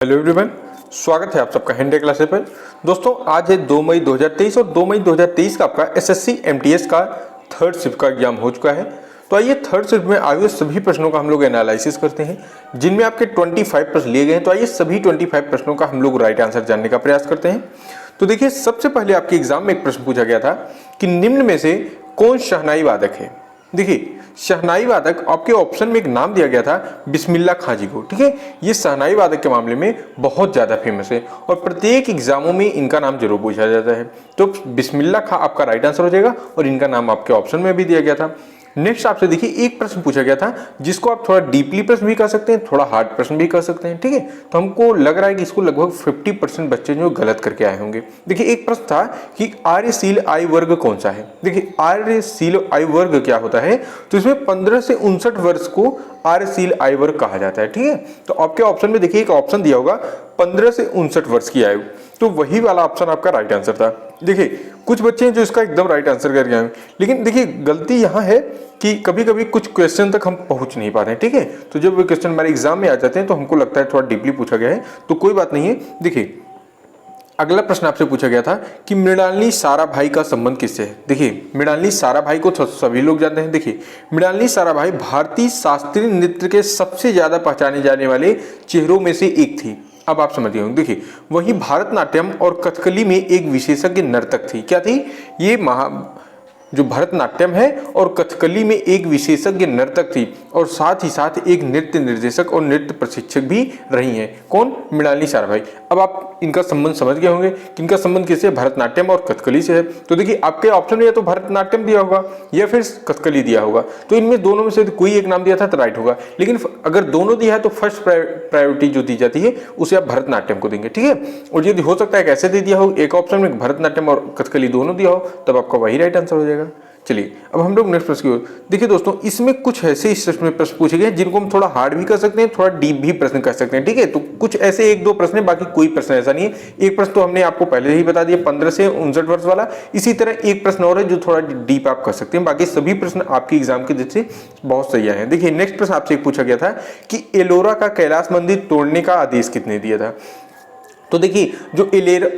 Hello everyone, स्वागत है आप सबका हिंदी क्लासेस पर। दोस्तों आज है 2 मई 2023 और 2 मई 2023 का आपका एसएससी एमटीएस का थर्ड शिफ्ट का एग्जाम हो चुका है। तो आइए थर्ड शिफ्ट में आए हुए सभी प्रश्नों का हम लोग एनालिसिस करते हैं, जिनमें आपके 25 प्रश्न लिए गए हैं। तो आइए सभी 25 प्रश्नों का हम लोग राइट आंसर जानने का प्रयास करते हैं। तो देखिए, सबसे पहले आपके एग्जाम में एक प्रश्न पूछा गया था कि निम्न में से कौन शहनाई वादक है। देखिए, शहनाई वादक आपके ऑप्शन में एक नाम दिया गया था बिस्मिल्लाह खां जी को। ठीक है, ये शहनाई वादक के मामले में बहुत ज़्यादा फेमस है और प्रत्येक एग्जामों में इनका नाम जरूर पूछा जाता है। तो बिस्मिल्लाह खां आपका राइट आंसर हो जाएगा और इनका नाम आपके ऑप्शन में भी दिया गया था। नेक्स्ट आपसे देखिए, एक प्रश्न पूछा गया था जिसको आप थोड़ा डीपली प्रश्न भी कर सकते हैं, थोड़ा हार्ड प्रश्न भी कर सकते हैं। ठीक है, तो हमको लग रहा है कि इसको लगभग 50% बच्चे जो गलत करके आए होंगे। देखिए, एक प्रश्न था कि आर्यशील आयु वर्ग कौन सा है। देखिए, आर्यशील आयु वर्ग क्या होता है, तो इसमें 15 से 59 वर्ष को आर्यशील आयु वर्ग कहा जाता है। ठीक है, तो आपके ऑप्शन में देखिए एक ऑप्शन दिया होगा 15 से 59 वर्ष की आयु, तो वही वाला ऑप्शन आपका राइट आंसर था। देखिए, कुछ बच्चे हैं जो इसका एकदम राइट आंसर करके आए, लेकिन देखिए गलती यहाँ है कि कभी कभी कुछ क्वेश्चन तक हम पहुंच नहीं पाते हैं। ठीक है, तो जब वो क्वेश्चन हमारे एग्जाम में आ जाते हैं तो हमको लगता है थोड़ा डीपली पूछा गया है, तो कोई बात नहीं है। देखिए, अगला प्रश्न आपसे पूछा गया था कि मृणालिनी साराभाई का संबंध किससे है। देखिए, मृणालिनी साराभाई को सभी लोग जानते हैं। देखिए, मृणालिनी साराभाई भारतीय शास्त्रीय नृत्य के सबसे ज्यादा पहचाने जाने वाले चेहरों में से एक थी। अब आप समझ गए होंगे। देखिए, वही भारतनाट्यम और कथकली में एक विशेषज्ञ नर्तक थी। क्या थी ये? जो भरतनाट्यम है और कथकली में एक विशेषज्ञ नर्तक थी और साथ ही साथ एक नृत्य निर्देशक और नृत्य प्रशिक्षक भी रही हैं। कौन? मृणालिनी साराभाई। अब आप इनका संबंध समझ गए होंगे कि इनका संबंध किससे? भरतनाट्यम और कथकली से है। तो देखिए, आपके ऑप्शन में या तो भरतनाट्यम दिया होगा या फिर कथकली दिया होगा, तो इनमें दोनों में से कोई एक नाम दिया था तो राइट होगा। लेकिन अगर दोनों दिया है तो फर्स्ट प्रायोरिटी जो दी जाती है उसे आप भरतनाट्यम को देंगे। ठीक है, और यदि हो सकता है कैसे दे दिया हो, एक ऑप्शन में भरतनाट्यम और कथकली दोनों दिया हो, तब आपका वही राइट आंसर हो जाएगा। चलिए, अब हम लोग नेक्स्ट प्रश्न की ओर देखिए। दोस्तों, इसमें कुछ ऐसे इस प्रश्न में प्रश्न पूछे गए जिनको हम थोड़ा हार्ड भी कर सकते हैं, थोड़ा डीप भी प्रश्न कर सकते हैं। ठीक है, तो कुछ ऐसे एक दो प्रश्न है, बाकी कोई प्रश्न ऐसा नहीं है। एक प्रश्न तो हमने आपको पहले ही बता दिया 15 से 59 वर्ष वाला। इसी तरह एक प्रश्न और है जो थोड़ा डीप आप कर सकते हैं, बाकी सभी प्रश्न आपके एग्जाम की दृष्टि से बहुत सही है। देखिए, नेक्स्ट प्रश्न आपसे एक पूछा गया था कि एलोरा का कैलाश मंदिर तोड़ने का आदेश किसने दिया था। तो देखिए, जो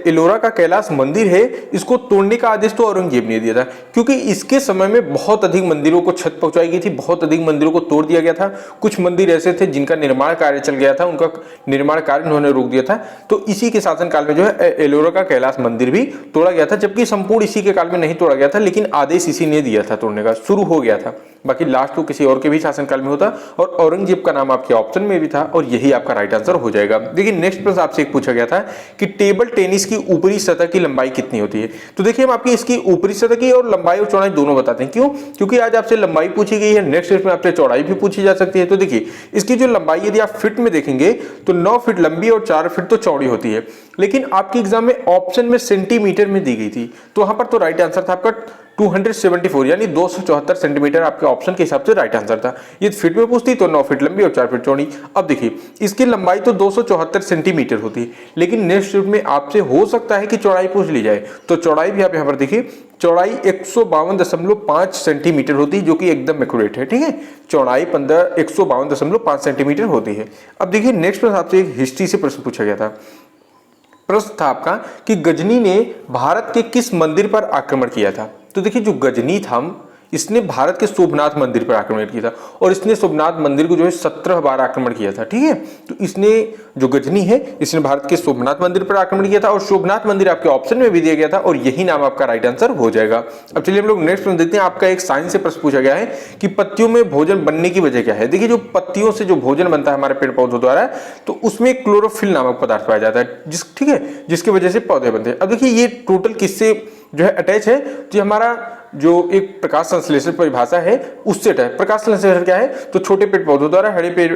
एलोरा का कैलाश मंदिर है, इसको तोड़ने का आदेश तो औरंगजेब ने दिया था, क्योंकि इसके समय में बहुत अधिक मंदिरों को छत पहुंचाई गई थी, बहुत अधिक मंदिरों को तोड़ दिया गया था। कुछ मंदिर ऐसे थे जिनका निर्माण कार्य चल गया था, उनका निर्माण कार्य उन्होंने रोक दिया था। तो इसी के शासनकाल में जो है एलोरा का कैलाश मंदिर भी तोड़ा गया था, जबकि संपूर्ण इसी के काल में नहीं तोड़ा गया था, लेकिन आदेश इसी ने दिया था तोड़ने का, शुरू हो गया था। बाकी लास्ट तो किसी और के भी शासनकाल में होता और औरंगजेब का नाम आपके ऑप्शन में भी था और यही आपका राइट आंसर हो जाएगा। देखिए, नेक्स्ट प्रश्न आपसे एक पूछा गया था कि टेबल टेनिस की ऊपरी सतह की लंबाई कितनी होती है। तो देखिए, हम आपकी इसकी ऊपरी सतह की और लंबाई और चौड़ाई दोनों बताते हैं। क्यों? क्योंकि आज आपसे लंबाई पूछी गई है, नेक्स्ट में आपसे चौड़ाई भी पूछी जा सकती है। तो देखिए, इसकी जो लंबाई यदि आप फीट में देखेंगे तो 9 फीट लंबी और 4 फीट तो चौड़ी होती है, लेकिन आपके एग्जाम में ऑप्शन में सेंटीमीटर में दी गई थी, तो वहां पर तो राइट आंसर था आपका 274 यानी 274 सेंटीमीटर आपके ऑप्शन के हिसाब से राइट आंसर था। ये फीट में पूछती तो 9 फीट लंबी और 4 फीट चौड़ी। अब देखिए, इसकी लंबाई तो 274 सेंटीमीटर होती है, लेकिन नेक्स्ट शिफ्ट में आपसे हो सकता है कि चौड़ाई पूछ ली जाए, तो चौड़ाई भी आप यहाँ पर देखिए, चौड़ाई 152.5 सेंटीमीटर होती है, जो कि एकदम एक्यूरेट है। ठीक है, चौड़ाई 152.5 सेंटीमीटर होती है। अब देखिए, नेक्स्ट प्रश्न आपसे एक हिस्ट्री से प्रश्न पूछा गया था। प्रश्न था आपका कि गजनी ने भारत के किस मंदिर पर आक्रमण किया था। तो देखिए, जो गजनी था इसने भारत के सोमनाथ मंदिर पर आक्रमण किया था और इसने सोमनाथ मंदिर को जो है 17 बार आक्रमण किया था। ठीक है, तो इसने जो गजनी है इसने भारत के सोमनाथ मंदिर पर आक्रमण किया था और सोमनाथ मंदिर आपके ऑप्शन में भी दिया गया था और यही नाम आपका राइट आंसर हो जाएगा। अब चलिए हम लोग नेक्स्ट प्रश्न देखते हैं। आपका एक साइंस से प्रश्न पूछा गया है कि पत्तियों में भोजन बनने की वजह क्या है। देखिए, जो पत्तियों से जो भोजन बनता है हमारे पेड़ पौधों द्वारा, तो उसमें क्लोरोफिल नामक पदार्थ पाया जाता है, ठीक है, जिसकी वजह से पौधे बनते हैं। अब देखिए, ये टोटल किससे जो है अटैच है, तो हमारा जो एक प्रकाश संश्लेषण परिभाषा है उससे अटैच। प्रकाश संश्लेषण क्या है, तो छोटे पेड़ पौधों द्वारा हरे पेड़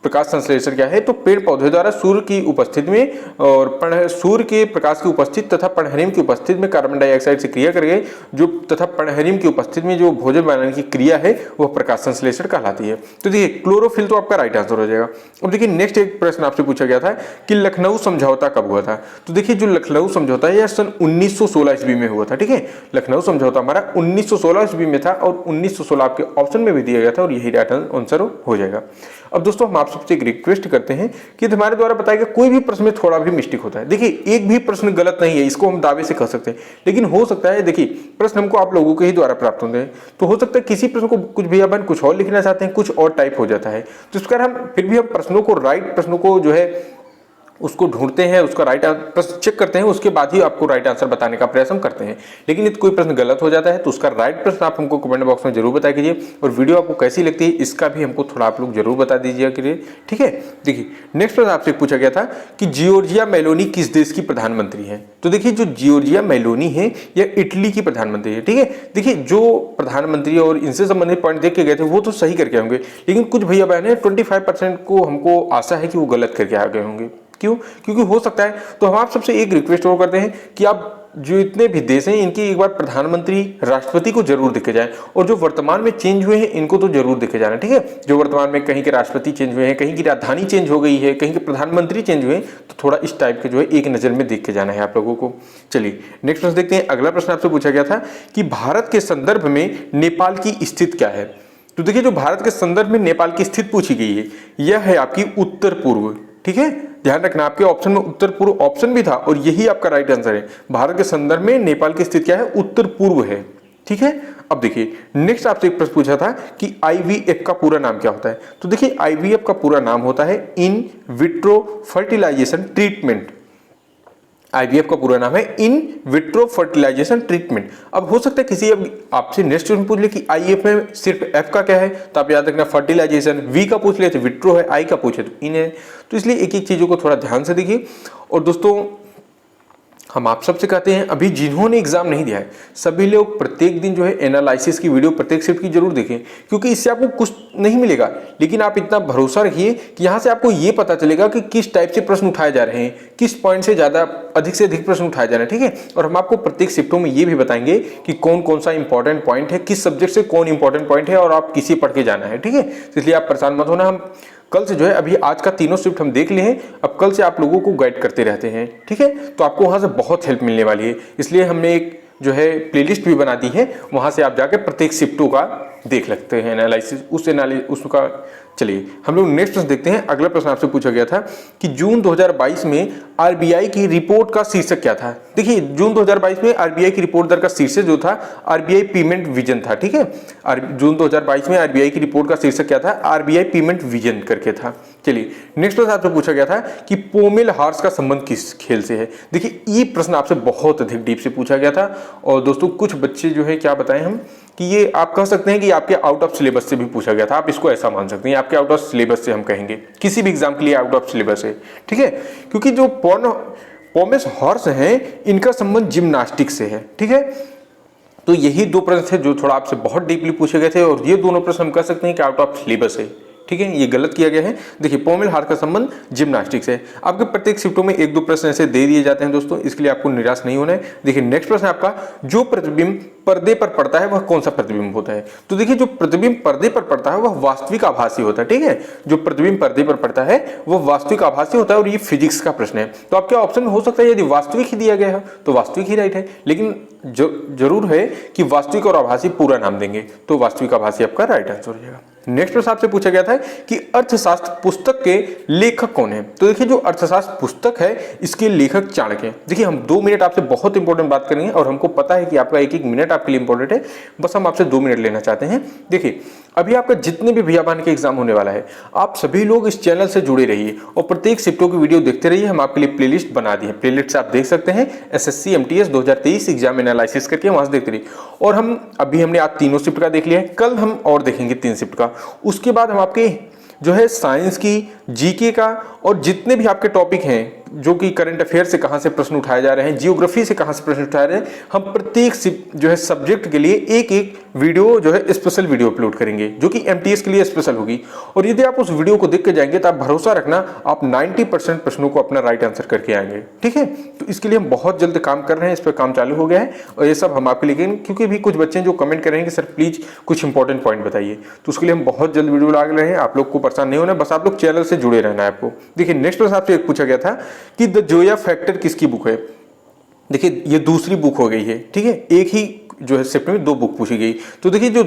प्रकाश संश्लेषण क्या है, तो पेड़ पौधे द्वारा सूर्य की उपस्थिति में और सूर्य के प्रकाश की उपस्थिति तथा पर्णहरिम की उपस्थिति में कार्बन डाइऑक्साइड से क्रिया करके जो तथा पर्णहरिम की उपस्थिति में जो भोजन बनाने की क्रिया है वह प्रकाश संश्लेषण कहलाती है। तो देखिए, क्लोरोफिल तो आपका राइट आंसर हो जाएगा। अब देखिए, नेक्स्ट एक प्रश्न आपसे पूछा गया था कि लखनऊ समझौता कब हुआ था। तो देखिए, जो लखनऊ समझौता है यह सन 1916 ईस्वी में हुआ था। ठीक है, लखनऊ समझौता हमारा 1916 ईस्वी में था और 1916 आपके ऑप्शन में भी दिया गया था और यही राइट आंसर हो जाएगा। अब दोस्तों हम आप सबसे एक रिक्वेस्ट करते हैं कि हमारे द्वारा बताया गया कोई भी प्रश्न में थोड़ा भी मिस्टेक होता है, देखिए एक भी प्रश्न गलत नहीं है, इसको हम दावे से कह सकते हैं, लेकिन हो सकता है देखिए प्रश्न हमको आप लोगों के ही द्वारा प्राप्त होते हैं, तो हो सकता है किसी प्रश्न को कुछ भी अपन कुछ और लिखना चाहते हैं, कुछ और टाइप हो जाता है, तो इस प्रकार हम फिर भी हम प्रश्नों को राइट प्रश्नों को जो है उसको ढूंढते हैं, उसका राइट प्रश्न चेक करते हैं, उसके बाद ही आपको राइट आंसर बताने का प्रयास हम करते हैं। लेकिन यदि कोई प्रश्न गलत हो जाता है तो उसका राइट प्रश्न आप हमको कमेंट बॉक्स में जरूर बताया कीजिए, और वीडियो आपको कैसी लगती है इसका भी हमको थोड़ा आप लोग जरूर बता दीजिए कीजिए, ठीक है। देखिए नेक्स्ट प्रश्न आपसे पूछा गया था कि जियोर्जिया मेलोनी किस देश की प्रधानमंत्री है। तो देखिए जो जियोर्जिया मेलोनी है यह इटली की प्रधानमंत्री है, ठीक है। देखिए जो प्रधानमंत्री और इनसे संबंधित पॉइंट देख के गए थे वो तो सही करके होंगे, लेकिन कुछ भैया बहन 25% को हमको आशा है कि वो गलत करके आ गए होंगे। क्यों? क्योंकि हो सकता है, तो हम आप सबसे एक रिक्वेस्ट और करते हैं कि आप जो इतने भी देश हैं इनकी एक बार प्रधानमंत्री राष्ट्रपति को जरूर देखे जाए, और जो वर्तमान में चेंज हुए हैं इनको तो जरूर देखे जाना, ठीक है। जो वर्तमान में कहीं के राष्ट्रपति चेंज हुए हैं, कहीं की राजधानी चेंज हो गई है, कहीं के प्रधानमंत्री चेंज हुए हैं, तो थोड़ा इस टाइप के जो है एक नजर में देख के जाना है आप लोगों को। चलिए नेक्स्ट प्रश्न देखते हैं। अगला प्रश्न आपसे पूछा गया था कि भारत के संदर्भ में नेपाल की स्थिति क्या है। तो देखिए जो भारत के संदर्भ में नेपाल की स्थिति पूछी गई है यह है आपकी उत्तर पूर्व, ठीक है। ध्यान रखना आपके ऑप्शन में उत्तर पूर्व ऑप्शन भी था और यही आपका राइट आंसर है। भारत के संदर्भ में नेपाल की स्थिति क्या है, उत्तर पूर्व है, ठीक है। अब देखिए नेक्स्ट आपसे एक प्रश्न पूछा था कि आईवीएफ का पूरा नाम क्या होता है। तो देखिए आईवीएफ का पूरा नाम होता है in vitro fertilisation treatment. IVF का पूरा नाम है इन विट्रो फर्टिलाइजेशन ट्रीटमेंट। अब हो सकता है किसी आपसे नेक्स्ट क्वेश्चन पूछ ले कि आईएफ में सिर्फ एफ का क्या है, तो आप याद रखना फर्टिलाइजेशन, वी का पूछ ले तो विट्रो है, आई का पूछे तो इन है, तो इसलिए एक एक चीजों को थोड़ा ध्यान से देखिए। और दोस्तों हम आप सबसे कहते हैं अभी जिन्होंने एग्जाम नहीं दिया है सभी लोग प्रत्येक दिन जो है एनालिसिस की वीडियो प्रत्येक शिफ्ट की जरूर देखें, क्योंकि इससे आपको कुछ नहीं मिलेगा, लेकिन आप इतना भरोसा रखिए कि यहाँ से आपको ये पता चलेगा कि किस टाइप से प्रश्न उठाए जा रहे हैं, किस पॉइंट से अधिक प्रश्न उठाए जा रहे हैं, ठीक है। और हम आपको प्रत्येक शिफ्टों में ये भी बताएंगे कि कौन कौन सा इंपॉर्टेंट पॉइंट है, किस सब्जेक्ट से कौन इंपॉर्टेंट पॉइंट है और आप किसी पढ़ के जाना है, ठीक है। इसलिए आप परेशान मत होना, हम कल से जो है अभी आज का तीनों शिफ्ट हम देख लिए हैं, अब कल से आप लोगों को गाइड करते रहते हैं, ठीक है। तो आपको वहां से बहुत हेल्प मिलने वाली है, इसलिए हमने एक जो है प्लेलिस्ट भी बना दी है, वहां से आप जाके प्रत्येक शिफ्टों का देख सकते हैं एनालिसिस उसका। चलिए हम लोग नेक्स्ट प्रश्न देखते हैं। अगला प्रश्न आपसे पूछा गया था कि जून 2022 में आरबीआई की रिपोर्ट का शीर्षक क्या था। देखिए जून 2022 में आरबीआई की रिपोर्ट दर का शीर्षक जो था आरबीआई पेमेंट विजन था, ठीक है। जून 2022 में आरबीआई की रिपोर्ट का शीर्षक क्या था, आरबीआई पेमेंट विजन करके था। चलिए नेक्स्ट प्रश्न आपसे पूछा गया था कि पोमेल हॉर्स का संबंध किस खेल से है। देखिए ये प्रश्न आपसे बहुत अधिक डीप से पूछा गया था, और दोस्तों कुछ बच्चे जो है क्या बताएं हम कि ये आप कह सकते हैं कि आपके आउट ऑफ सिलेबस से भी पूछा गया था, आप इसको ऐसा मान सकते हैं आपके आउट ऑफ सिलेबस से हम कहेंगे, किसी भी एग्जाम के लिए आउट ऑफ सिलेबस है, ठीक है। क्योंकि जो पोमेल हॉर्स हैं इनका संबंध जिम्नास्टिक से है, ठीक है। तो यही दो प्रश्न थे जो थोड़ा आपसे बहुत डीपली पूछे गए थे, और ये दोनों प्रश्न हम कह सकते हैं कि आउट ऑफ सिलेबस है, ठीक है। ये गलत किया गया है। देखिए पोमेल हॉर्स का संबंध जिम्नास्टिक्स है। आपके प्रत्येक शिफ्टों में एक दो प्रश्न ऐसे दे दिए जाते हैं दोस्तों, इसके लिए आपको निराश नहीं होना है। देखिए नेक्स्ट प्रश्न आपका, जो प्रतिबिंब पर्दे पर पड़ता है वह कौन सा प्रतिबिंब होता है। तो देखिए जो प्रतिबिंब पर्दे पर पड़ता है वह वास्तविक आभासी होता है, ठीक है। जो प्रतिबिंब पर्दे पर पड़ता है वह वास्तविक आभासी होता है, और ये फिजिक्स का प्रश्न है। तो आपके ऑप्शन हो सकता है यदि वास्तविक ही दिया गया है तो वास्तविक ही राइट है, लेकिन जरूर है कि वास्तविक और आभासी पूरा नाम देंगे, तो वास्तविक आभासी आपका राइट आंसर हो जाएगा। नेक्स्ट प्रश्न आपसे पूछा गया था कि अर्थशास्त्र पुस्तक के लेखक कौन है। तो देखिए जो अर्थशास्त्र पुस्तक है इसके लेखक चाणक्य हैं। देखिए हम 2 मिनट आपसे बहुत इंपॉर्टेंट बात करेंगे, और हमको पता है कि आपका एक एक मिनट आपके लिए इंपॉर्टेंट है, बस हम आपसे 2 मिनट लेना चाहते हैं। देखिए अभी आपका जितने भी भैयाबान के एग्जाम होने वाला है, आप सभी लोग इस चैनल से जुड़े रहिए और प्रत्येक शिफ्टों की वीडियो देखते रहिए। हम आपके लिए प्लेलिस्ट बना दी है, प्लेलिस्ट से आप देख सकते हैं एसएससी एमटीएस 2023 एग्जाम एनालिसिस करके, वहां से देखते रहिए। और हमने आज तीनों शिफ्ट का देख लिया है, कल हम और देखेंगे 3 शिफ्ट का। उसके बाद हम आपके जो है साइंस की, जीके का, और जितने भी आपके टॉपिक हैं जो कि करंट अफेयर से कहां से प्रश्न उठाए जा रहे हैं, जियोग्राफी से कहां से प्रश्न उठाए रहे हैं, हम प्रत्येक जो है सब्जेक्ट के लिए एक एक वीडियो जो है स्पेशल वीडियो अपलोड करेंगे, जो कि एमटीएस के लिए स्पेशल होगी। और यदि आप उस वीडियो को देख के जाएंगे तो आप भरोसा रखना आप 90% प्रश्नों को अपना राइट आंसर करके आएंगे, ठीक है। तो इसके लिए हम बहुत जल्द काम कर रहे हैं, इस पर काम चालू हो गया है, और ये सब हम आपके लिए, क्योंकि भी कुछ बच्चे जो कमेंट कर रहे हैं कि सर प्लीज कुछ इंपॉर्टेंट पॉइंट बताइए, तो उसके लिए हम बहुत जल्द वीडियो ला रहे हैं। आप लोग को परेशान नहीं होना, बस आप लोग चैनल से जुड़े रहना है आपको। देखिए नेक्स्ट प्रश्न आपसे एक पूछा गया था कि द जोया फैक्टर किसकी बुक है। देखिए ये दूसरी बुक हो गई है, ठीक है। एक ही जो है शिफ्ट में 2 बुक पूछी गई। तो देखिए जो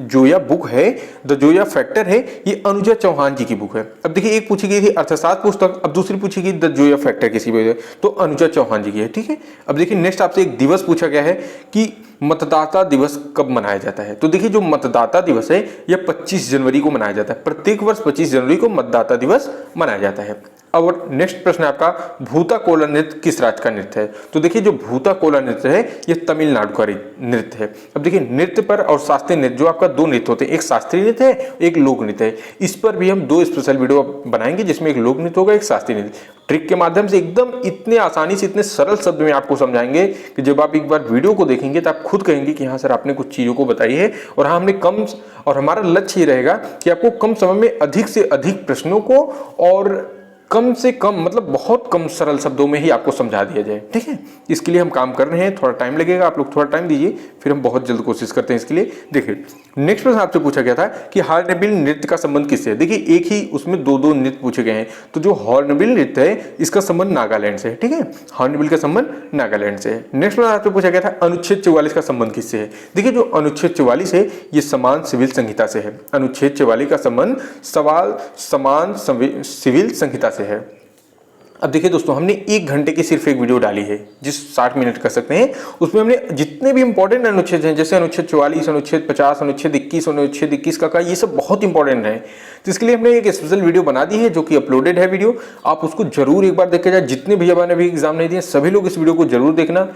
जोया बुक है, द जोया फैक्टर है, ये अनुजा चौहान जी की बुक है। अब देखिए एक पूछी गई थी अर्थशास्त्र पुस्तक, अब दूसरी पूछी गई द जोया फैक्टर किसी वजह, तो अनुजा चौहान जी की है। ठीक है, अब देखिए नेक्स्ट आपसे एक दिवस पूछा गया है कि मतदाता दिवस कब मनाया जाता है। तो देखिए जो मतदाता दिवस है यह 25 जनवरी को मनाया जाता है। प्रत्येक वर्ष 25 जनवरी को मतदाता दिवस मनाया जाता है। और नेक्स्ट प्रश्न है आपका, भूताकोला नृत्य किस राज्य का नृत्य है। तो देखिए जो भूताकोला नृत्य है यह तमिलनाडु का नृत्य है। अब देखिए नृत्य पर और शास्त्रीय नृत्य, जो आपका 2 नृत्य होते हैं, एक शास्त्रीय नृत्य है, एक लोक नृत्य है। इस पर भी हम 2 स्पेशल वीडियो बनाएंगे, जिसमें एक लोक नृत्य होगा, एक शास्त्रीय नृत्य। ट्रिक के माध्यम से एकदम इतने आसानी से, इतने सरल शब्द में आपको समझाएंगे कि जब आप एक बार वीडियो को देखेंगे तो आप खुद कहेंगे कि हाँ सर आपने कुछ चीज़ों को बताई है, और हाँ हमने कम, और हमारा लक्ष्य ये रहेगा कि आपको कम समय में अधिक से अधिक प्रश्नों को और कम से कम, मतलब बहुत कम सरल शब्दों में ही आपको समझा दिया जाए। ठीक है, इसके लिए हम काम कर रहे हैं, थोड़ा टाइम लगेगा, आप लोग थोड़ा टाइम दीजिए, फिर हम बहुत जल्द कोशिश करते हैं इसके लिए। देखिए नेक्स्ट प्रश्न आपसे पूछा गया था कि हॉर्नबिल नृत्य का संबंध किससे है। देखिए एक ही उसमें 2 नृत्य पूछे गए हैं। तो जो हॉर्नबिल नृत्य है इसका संबंध नागालैंड से है। ठीक है, हॉर्नबिल का संबंध नागालैंड से है। नेक्स्ट प्रश्न आपसे पूछा गया था अनुच्छेद 44 का संबंध किससे है। देखिए जो अनुच्छेद 44 है ये समान सिविल संहिता से है। अनुच्छेद 44 का संबंध समान सिविल संहिता से है। अब देखिए दोस्तों, हमने 1 घंटे की सिर्फ एक वीडियो डाली है, जिस 60 मिनट कर सकते हैं, उसमें हमने जितने भी इंपॉर्टेंट अनुच्छेद हैं, जैसे अनुच्छेद 44, अनुच्छेद 50, अनुच्छेद 21 का ये सब बहुत इंपॉर्टेंट है। तो इसके लिए हमने एक स्पेशल वीडियो बना दी है, जो कि अपलोडेड है वीडियो। आप उसको जरूर एक बार देखे जाए। जितने भैया ने भी एग्जाम नहीं दिए सभी लोग इस वीडियो को जरूर देखना।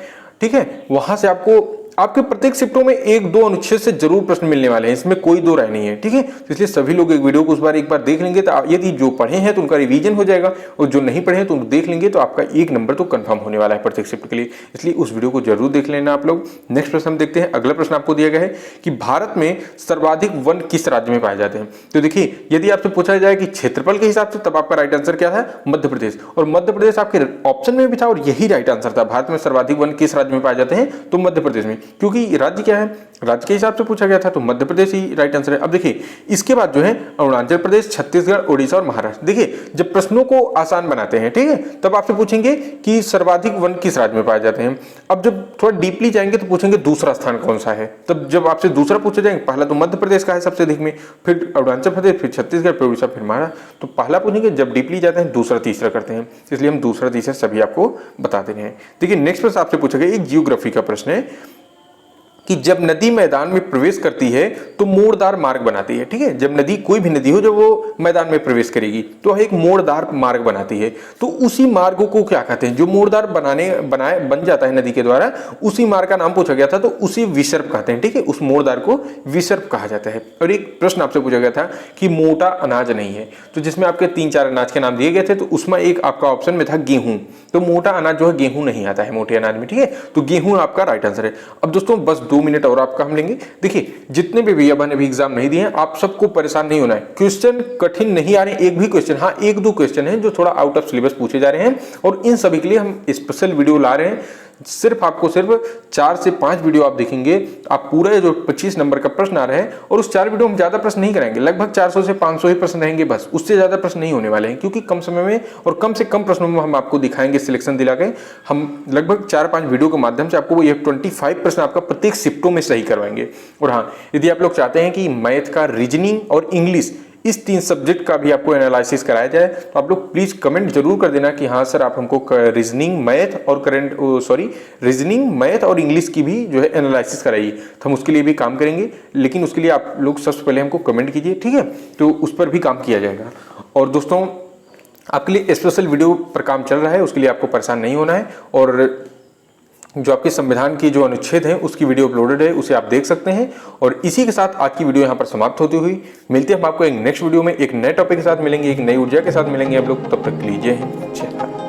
ठीक है, वहां से आपको आपके प्रत्येक शिफ्टों में 1-2 अनुच्छेद से जरूर प्रश्न मिलने वाले हैं, इसमें कोई 2 राय नहीं है। ठीक है, तो इसलिए सभी लोग एक वीडियो को उस बार एक बार देख लेंगे तो यदि जो पढ़े हैं तो उनका रिवीजन हो जाएगा, और जो नहीं पढ़े हैं तो उनको देख लेंगे तो आपका 1 नंबर तो कंफर्म होने वाला है प्रत्येक शिफ्ट के लिए। इसलिए उस वीडियो को जरूर देख लेना आप लोग। नेक्स्ट प्रश्न हम देखते हैं। अगला प्रश्न आपको दिया गया है कि भारत में सर्वाधिक वन किस राज्य में पाए जाते हैं। तो देखिए यदि आपसे पूछा जाए कि क्षेत्रफल के हिसाब से, तब आपका राइट आंसर क्या था, मध्य प्रदेश। और मध्य प्रदेश आपके ऑप्शन में भी था और यही राइट आंसर था। भारत में सर्वाधिक वन किस राज्य में पाए जाते हैं, तो मध्य प्रदेश में, क्योंकि राज्य क्या है, राज्य के हिसाब से पूछा गया था, तो मध्य प्रदेश ही राइट आंसर है। अब देखिए इसके बाद जो है अरुणाचल प्रदेश, छत्तीसगढ़, ओडिशा और महाराष्ट्र। देखिए जब प्रश्नों को आसान बनाते हैं, ठीक है, तब आपसे पूछेंगे कि सर्वाधिक वन किस राज्य में पाए जाते हैं। अब जब थोड़ा डीपली जाएंगे तो पूछेंगे दूसरा स्थान कौन सा है। तब जब आपसे दूसरा पूछे जाएंगे, पहला तो मध्य प्रदेश का है सबसे अधिक में, फिर अरुणाचल प्रदेश, फिर छत्तीसगढ़, फिर उड़ीसा, फिर महाराष्ट्र। तो पहला पूछेंगे, जब डीपली जाते हैं दूसरा तीसरा करते हैं, इसलिए हम दूसरा तीसरा सभी आपको बता दे रहे हैं। देखिए नेक्स्ट प्रश्न आपसे पूछेगा, एक जियोग्राफी का प्रश्न है कि जब नदी मैदान में प्रवेश करती है तो मोड़दार मार्ग बनाती है। ठीक है, जब नदी, कोई भी नदी हो, जब वो मैदान में प्रवेश करेगी तो एक मोड़दार मार्ग बनाती है। तो उसी मार्ग को क्या कहते हैं, जो मोड़दार बन जाता है नदी के द्वारा, उसी मार्ग का नाम पूछा गया था, तो उसी विसर्प कहते हैं। ठीक है, उस मोड़दार को विसर्प कहा जाता है। और एक प्रश्न आपसे पूछा गया था कि मोटा अनाज नहीं है, तो जिसमें आपके 3-4 अनाज के नाम दिए गए थे, तो उसमें एक आपका ऑप्शन में था गेहूं। तो मोटा अनाज जो है गेहूं नहीं आता है मोटे अनाज में। ठीक है, तो गेहूं आपका राइट आंसर है। अब दोस्तों बस 2 मिनट और आपका हम लेंगे। देखिए जितने भी भैया ने भी एग्जाम नहीं दिए हैं, आप सबको परेशान नहीं होना है। क्वेश्चन कठिन नहीं आ रहे, एक भी क्वेश्चन, हाँ 1-2 क्वेश्चन हैं जो थोड़ा आउट ऑफ सिलेबस पूछे जा रहे हैं, और इन सभी के लिए हम स्पेशल वीडियो ला रहे हैं। सिर्फ आपको 4 से 5 वीडियो आप देखेंगे, आप पूरा जो 25 नंबर का प्रश्न आ रहे हैं, और उस 4 वीडियो में ज्यादा प्रश्न नहीं कराएंगे, लगभग 400 से 500 ही प्रश्न रहेंगे बस, उससे ज्यादा प्रश्न नहीं होने वाले हैं, क्योंकि कम समय में और कम से कम प्रश्नों में हम आपको दिखाएंगे सिलेक्शन दिला के। हम लगभग 4-5 वीडियो के माध्यम से आपको ये 25 प्रश्न आपका प्रत्येक शिफ्टों में सही करवाएंगे। और हाँ, यदि आप लोग चाहते हैं कि मैथ का, रीजनिंग और इंग्लिश, इस 3 सब्जेक्ट का भी आपको एनालिसिस कराया जाए, तो आप लोग प्लीज कमेंट जरूर कर देना कि हाँ सर आप हमको रीजनिंग, मैथ और इंग्लिश की भी जो है एनालिसिस कराइए। तो हम उसके लिए भी काम करेंगे, लेकिन उसके लिए आप लोग सबसे पहले हमको कमेंट कीजिए, ठीक है, तो उस पर भी काम किया जाएगा। और दोस्तों आपके लिए स्पेशल वीडियो पर काम चल रहा है, उसके लिए आपको परेशान नहीं होना है। और जो आपके संविधान की जो अनुच्छेद है उसकी वीडियो अपलोडेड है, उसे आप देख सकते हैं। और इसी के साथ आज की वीडियो यहाँ पर समाप्त होती हुई मिलते हैं हम आपको एक नेक्स्ट वीडियो में, एक नए टॉपिक के साथ मिलेंगे, एक नई ऊर्जा के साथ मिलेंगे आप लोग। तब तक लीजिए।